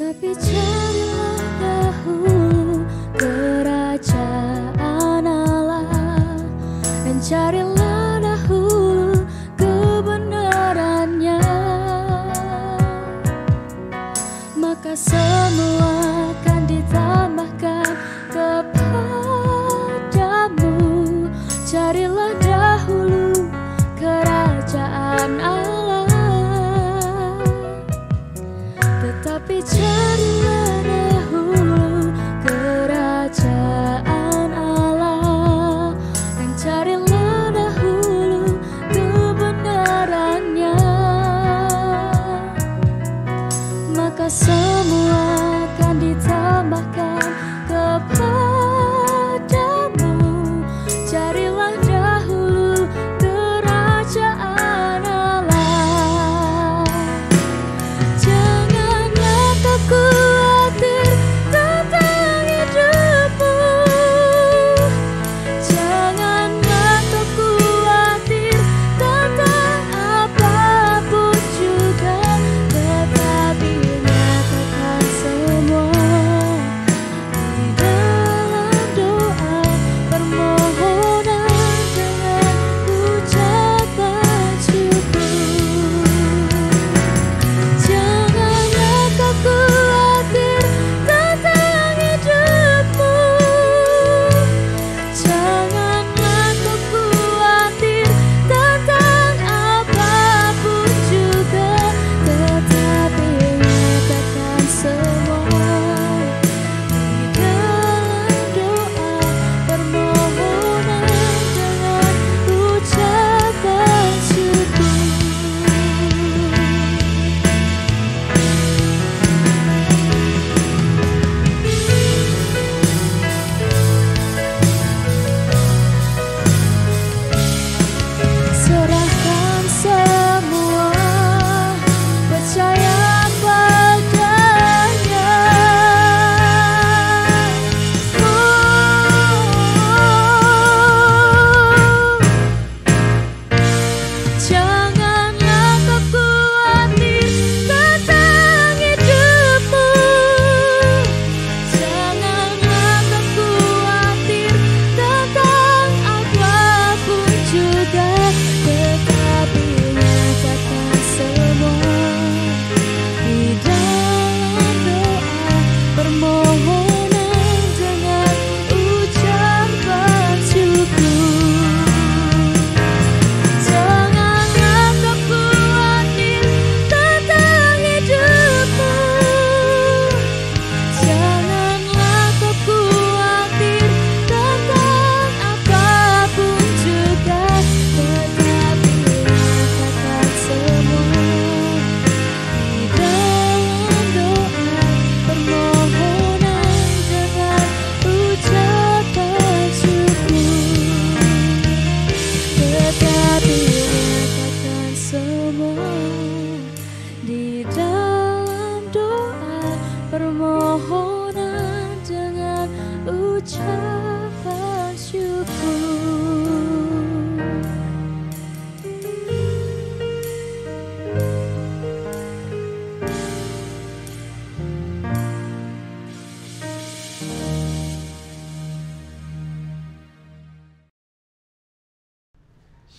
Tetapi carilah dahulu kerajaan Allah, dan carilah dahulu kebenarannya, maka semua akan ditambahkan kepadamu. Carilah dahulu kerajaan Allah, tetapi carilah dahulu kerajaan Allah, dan carilah dahulu kebenarannya, maka semua akan ditambahkan kepadamu. Carilah dahulu kerajaan Allah. Janganlah kau khawatir tentang hidupmu, janganlah kau khawatir tentang apapun juga, tetapi nyatakan semua di dalam doa permohonan dengan ucapan syukur. Janganlah kau khawatir tentang hidupmu, janganlah kau khawatir tentang apapun juga, tetapi nyatakan semua di dalam doa permohonan dengan ucapan syukur. Serahkan semua, percaya padanya. Janganlah kau khawatir tentang hidupmu, janganlah kau khawatir tentang apapun juga, tetapi nyatakan semua di dalam doa permohonan dengan ucapan syukur. Janganlah kau khawatir tentang hidupmu, janganlah kau khawatir tentang apapun juga, tetapi nyatakan semua di dalam doa permohonan dengan ucapan syukur. Tetapi nyatakan semua di dalam doa permohonan dengan ucapan syukur.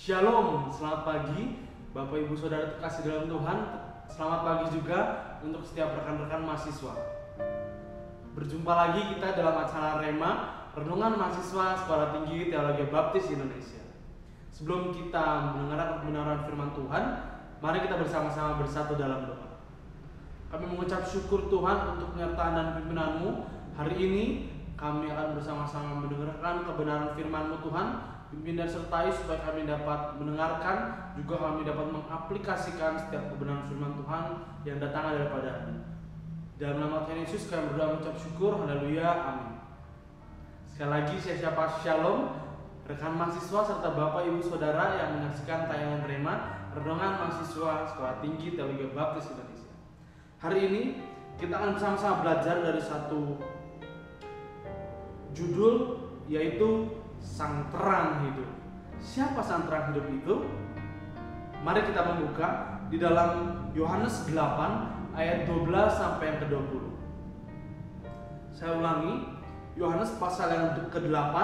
Shalom, selamat pagi Bapak Ibu Saudara terkasih dalam Tuhan. Selamat pagi juga untuk setiap rekan-rekan mahasiswa. Berjumpa lagi kita dalam acara Rema, Renungan Mahasiswa Sekolah Tinggi Teologi Baptis Indonesia. Sebelum kita mendengarkan kebenaran firman Tuhan, mari kita bersama-sama bersatu dalam doa. Kami mengucap syukur Tuhan untuk penyertaan dan pimpinanmu. Hari ini kami akan bersama-sama mendengarkan kebenaran firman-Mu Tuhan. Pimpin dan sertai supaya kami dapat mendengarkan, juga kami dapat mengaplikasikan setiap kebenaran firman Tuhan yang datang daripada-Mu. Dalam nama Tuhan Yesus kami berdoa mengucap syukur, haleluya, amin. Sekali lagi saya siapa Shalom, rekan mahasiswa serta Bapak Ibu Saudara yang menyaksikan tayangan Rema, Renungan Mahasiswa Sekolah Tinggi Teologi Baptis Indonesia. Hari ini kita akan bersama-sama belajar dari satu judul, yaitu Sang Terang Hidup. Siapa Sang Terang Hidup itu? Mari kita membuka di dalam Yohanes 8 ayat 12 sampai yang ke-20. Saya ulangi, Yohanes pasal yang ke-8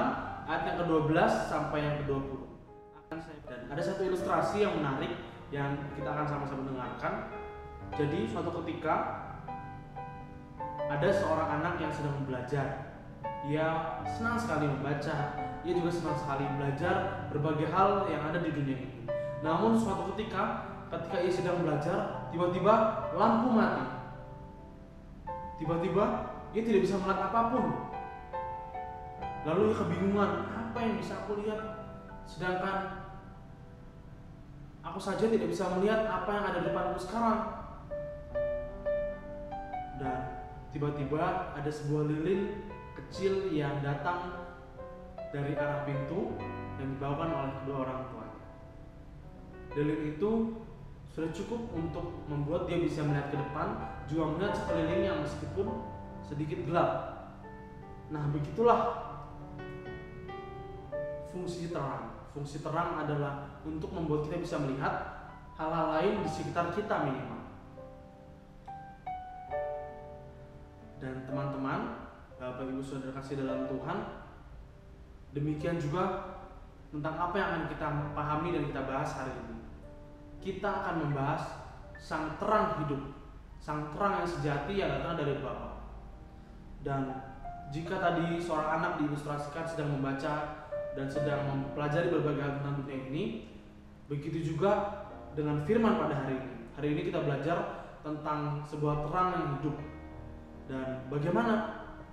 ayat yang ke-12 sampai yang ke-20. Dan ada satu ilustrasi yang menarik yang kita akan sama-sama dengarkan. Jadi suatu ketika ada seorang anak yang sedang belajar. Ia senang sekali membaca, ia juga senang sekali belajar berbagai hal yang ada di dunia ini. Namun suatu ketika ia sedang belajar, tiba-tiba lampu mati. Tiba-tiba ia tidak bisa melihat apapun. Lalu ia kebingungan, apa yang bisa aku lihat? Sedangkan aku saja tidak bisa melihat apa yang ada di depanku sekarang. Dan tiba-tiba ada sebuah lilin kecil yang datang dari arah pintu yang dibawakan oleh kedua orang tuanya. Lilin itu sudah cukup untuk membuat dia bisa melihat ke depan, juga melihat sekelilingnya meskipun sedikit gelap. Nah, begitulah fungsi terang. Fungsi terang adalah untuk membuat kita bisa melihat hal-hal lain di sekitar kita minimal. Dan teman-teman, Bapak Ibu Saudara kasih dalam Tuhan, demikian juga tentang apa yang akan kita pahami dan kita bahas hari ini. Kita akan membahas sang terang hidup, sang terang yang sejati yang datang dari Bapa. Dan jika tadi seorang anak diilustrasikan sedang membaca dan sedang mempelajari berbagai hal tentang dunia ini, begitu juga dengan firman pada hari ini. Hari ini kita belajar tentang sebuah terang yang hidup. Dan bagaimana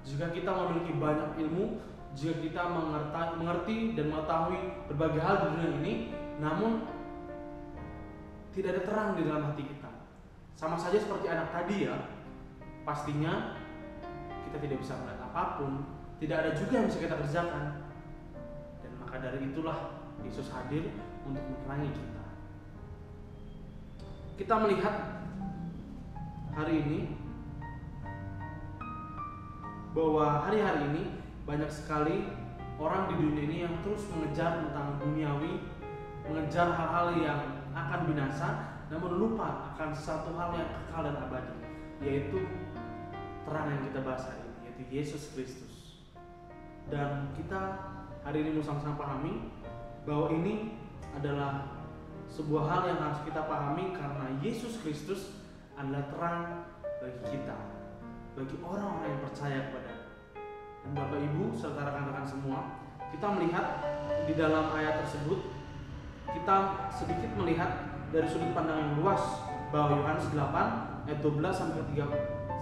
jika kita memiliki banyak ilmu, jika kita mengerti dan mengetahui berbagai hal di dunia ini, namun tidak ada terang di dalam hati kita. Sama saja seperti anak tadi ya, pastinya kita tidak bisa melihat apapun, tidak ada juga yang bisa kita kerjakan. Dan maka dari itulah Yesus hadir untuk menerangi kita. Kita melihat hari ini bahwa hari-hari ini banyak sekali orang di dunia ini yang terus mengejar tentang duniawi, mengejar hal-hal yang akan binasa, namun lupa akan satu hal yang kekal dan abadi, yaitu terang yang kita bahas hari ini, yaitu Yesus Kristus. Dan kita hari ini mau sama-sama pahami bahwa ini adalah sebuah hal yang harus kita pahami karena Yesus Kristus adalah terang bagi kita, bagi orang-orang yang percaya kepada. Dan Bapak Ibu serta rekan-rekan semua, kita melihat di dalam ayat tersebut, kita sedikit melihat dari sudut pandang yang luas bahwa Yohanes 8 ayat 12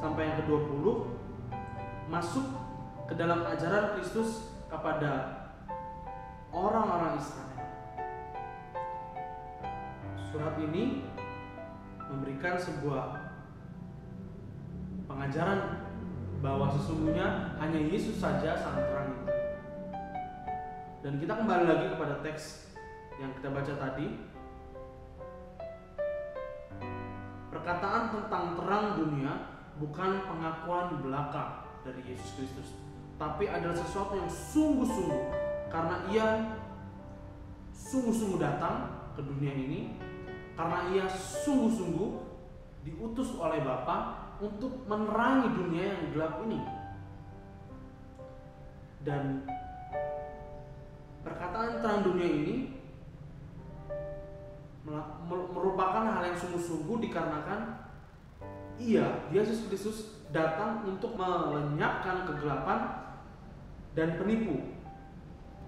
sampai yang ke-20 masuk ke dalam ajaran Kristus kepada orang-orang Israel. Surat ini memberikan sebuah pengajaran bahwa sesungguhnya hanya Yesus saja sang terang itu. Dan kita kembali lagi kepada teks yang kita baca tadi. Perkataan tentang terang dunia bukan pengakuan belaka dari Yesus Kristus, tapi adalah sesuatu yang sungguh-sungguh, karena ia sungguh-sungguh datang ke dunia ini, karena ia sungguh-sungguh diutus oleh Bapa untuk menerangi dunia yang gelap ini. Dan perkataan terang dunia ini merupakan hal yang sungguh-sungguh dikarenakan Yesus Kristus datang untuk melenyapkan kegelapan dan penipu,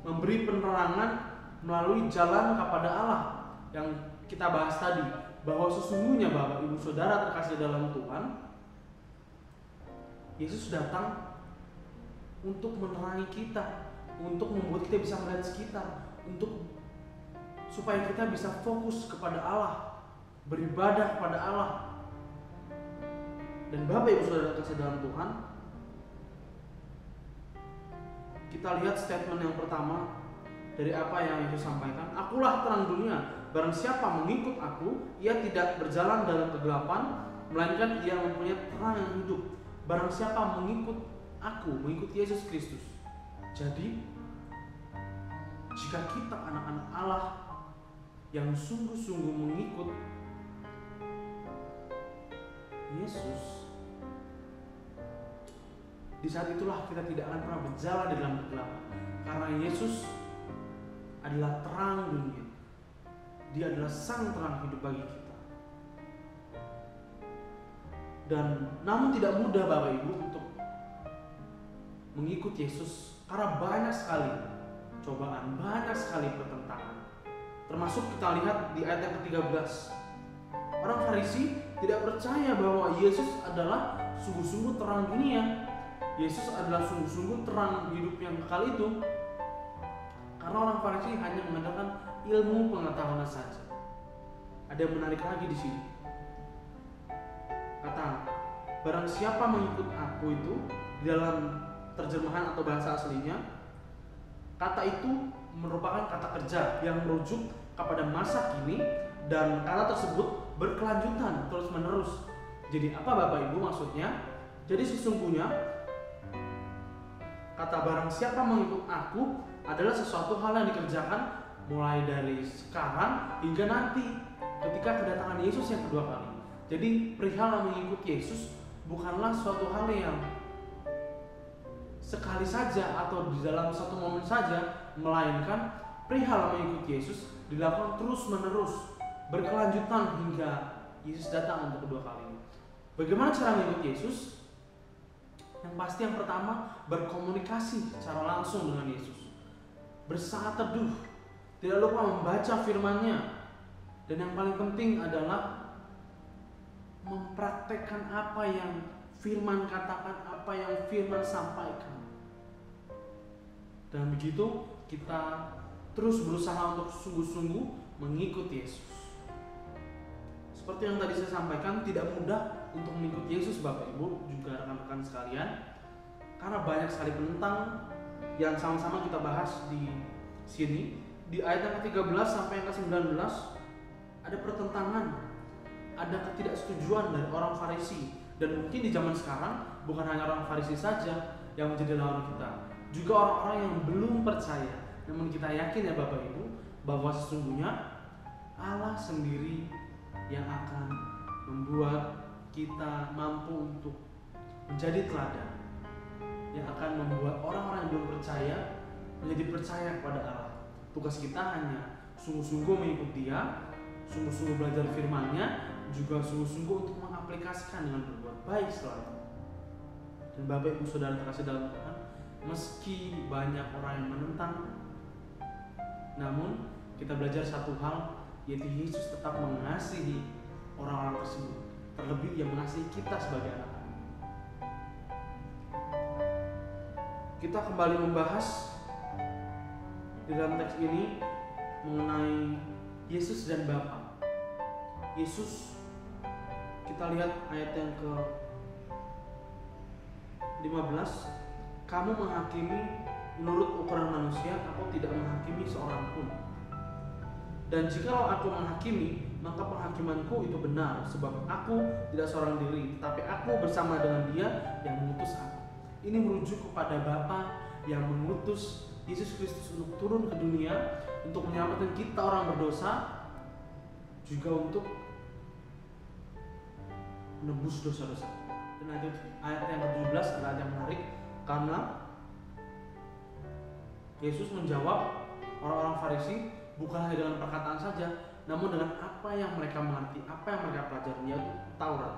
memberi penerangan melalui jalan kepada Allah yang kita bahas tadi, bahwa sesungguhnya Bapak Ibu Saudara terkasih dalam Tuhan, Yesus datang untuk menerangi kita, untuk membuat kita bisa melihat sekitar, supaya kita bisa fokus kepada Allah, beribadah kepada Allah. Dan Bapak Ibu Saudara terkasih dalam Tuhan, kita lihat statement yang pertama dari apa yang Yesus sampaikan. Akulah terang dunia, barang siapa mengikut aku, ia tidak berjalan dalam kegelapan, melainkan ia mempunyai terang yang hidup. Barang siapa mengikut aku, mengikut Yesus Kristus. Jadi jika kita anak-anak Allah yang sungguh-sungguh mengikut Yesus, di saat itulah kita tidak akan pernah berjalan di dalam kegelapan. Karena Yesus adalah terang dunia. Dia adalah sang terang hidup bagi kita. Dan namun tidak mudah Bapak Ibu untuk mengikut Yesus, karena banyak sekali cobaan, banyak sekali pertentangan. Termasuk kita lihat di ayat yang ke-13. Orang Farisi tidak percaya bahwa Yesus adalah sungguh-sungguh terang dunia. Yesus adalah sungguh-sungguh terang hidup yang kekal itu. Karena orang Farisi hanya mengandalkan ilmu pengetahuan saja. Ada yang menarik lagi di sini. Kata, barang siapa mengikut aku itu, di dalam terjemahan atau bahasa aslinya, kata itu merupakan kata kerja yang merujuk kepada masa kini, dan kata tersebut berkelanjutan terus menerus. Jadi apa Bapak Ibu maksudnya? Jadi sesungguhnya kata barang siapa mengikut aku adalah sesuatu hal yang dikerjakan mulai dari sekarang hingga nanti ketika kedatangan Yesus yang kedua kali. Jadi perihal mengikut Yesus bukanlah suatu hal yang sekali saja atau di dalam satu momen saja, melainkan perihal mengikut Yesus dilakukan terus menerus, berkelanjutan hingga Yesus datang untuk kedua kali. Bagaimana cara mengikut Yesus? Yang pasti yang pertama, berkomunikasi secara langsung dengan Yesus, bersaat teduh, tidak lupa membaca firman-Nya, dan yang paling penting adalah mempraktekkan apa yang firman katakan, apa yang firman sampaikan. Dan begitu kita terus berusaha untuk sungguh-sungguh mengikut Yesus. Seperti yang tadi saya sampaikan, tidak mudah untuk mengikut Yesus Bapak Ibu, juga rekan-rekan sekalian. Karena banyak sekali penentang yang sama-sama kita bahas di sini. Di ayat yang ke-13 sampai yang ke-19 ada pertentangan, ada ketidaksetujuan dari orang Farisi. Dan mungkin di zaman sekarang bukan hanya orang Farisi saja yang menjadi lawan kita, juga orang-orang yang belum percaya. Namun kita yakin ya Bapak Ibu, bahwa sesungguhnya Allah sendiri yang akan membuat kita mampu untuk menjadi teladan, yang akan membuat orang-orang yang belum percaya menjadi percaya kepada Allah. Tugas kita hanya sungguh-sungguh mengikut Dia, sungguh-sungguh belajar firman-Nya, juga sungguh-sungguh untuk mengaplikasikan dengan berbuat baik selalu. Dan Bapak Ibu Saudara terkasih dalam Tuhan, meski banyak orang yang menentang, namun kita belajar satu hal, yaitu Yesus tetap mengasihi orang-orang tersebut, terlebih Ia mengasihi kita sebagai anak-anak. Kita kembali membahas di dalam teks ini mengenai Yesus dan Bapa. Yesus, kita lihat ayat yang ke-15, kamu menghakimi menurut ukuran manusia, aku tidak menghakimi seorang pun. Dan jikalau aku menghakimi, maka penghakimanku itu benar, sebab aku tidak seorang diri, tetapi aku bersama dengan Dia yang mengutus aku. Ini merujuk kepada Bapa yang mengutus Yesus Kristus untuk turun ke dunia, untuk menyelamatkan kita orang berdosa, juga untuk menebus dosa-dosa. Dan ayat yang ke-17 adalah ayat yang menarik, karena Yesus menjawab orang-orang Farisi bukan hanya dengan perkataan saja, namun dengan apa yang mereka mengerti, apa yang mereka pelajari, yaitu Taurat.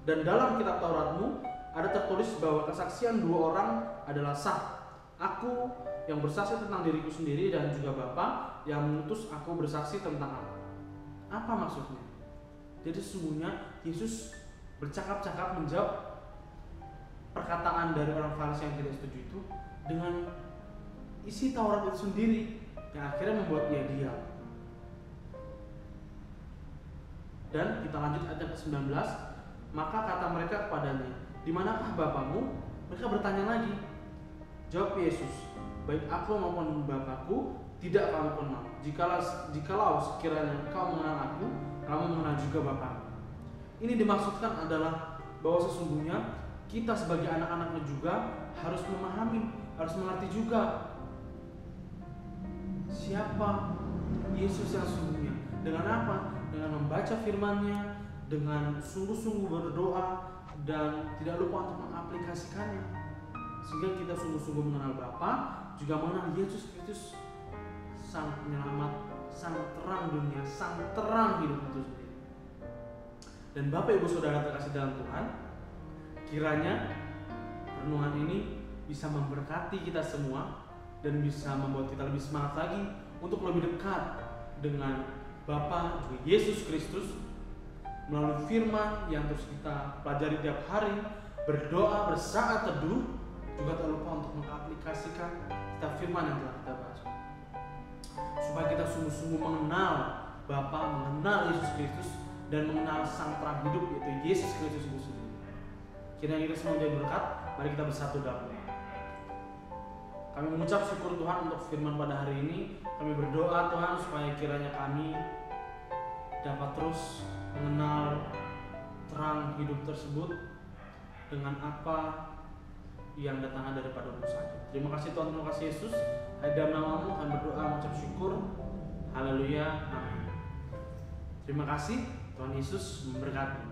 Dan dalam kitab Tauratmu ada tertulis bahwa kesaksian dua orang adalah sah. Aku yang bersaksi tentang diriku sendiri, dan juga Bapa yang mengutus aku bersaksi tentang aku. Apa maksudnya? Jadi sesungguhnya Yesus bercakap-cakap menjawab perkataan dari orang Farisi yang tidak setuju itu dengan isi Taurat itu sendiri, yang akhirnya membuat ia diam. Dan kita lanjut ayat yang ke-19. Maka kata mereka kepadanya, di manakah Bapamu? Mereka bertanya lagi. Jawab Yesus, baik aku maupun Bapakku tidak kamu kenal. Jikalau sekiranya kau mengenal aku, kamu mengenal juga Bapakku. Ini dimaksudkan adalah bahwa sesungguhnya kita sebagai anak-anaknya juga harus memahami, harus mengerti juga siapa Yesus yang sesungguhnya. Dengan apa? Dengan membaca firman-Nya, dengan sungguh-sungguh berdoa, dan tidak lupa untuk mengaplikasikannya. sehingga kita sungguh-sungguh mengenal Bapa, juga mengenal Yesus Kristus, Sang Penyelamat, Sang Terang dunia, Sang Terang hidup itu sendiri. Dan Bapak Ibu Saudara terkasih dalam Tuhan, kiranya renungan ini bisa memberkati kita semua dan bisa membuat kita lebih semangat lagi untuk lebih dekat dengan Bapa juga Yesus Kristus melalui firman yang terus kita pelajari tiap hari, berdoa, bersaat teduh, juga tak lupa untuk mengaplikasikan setiap firman yang telah kita bahas, supaya kita sungguh-sungguh mengenal Bapa, mengenal Yesus Kristus, dan mengenal Sang Terang hidup yaitu Yesus Kristus itu sendiri. Kiranya kita semua menjadi berkat. Mari kita bersatu dalam doa. Kami mengucap syukur Tuhan untuk firman pada hari ini. Kami berdoa Tuhan supaya kiranya kami dapat terus mengenal terang hidup tersebut dengan apa yang datangnya daripada-Mu saja. Terima kasih Tuhan, terima kasih Yesus. Dalam nama-Mu kami berdoa mengucap syukur. Haleluya, amin. Terima kasih, Tuhan Yesus memberkati.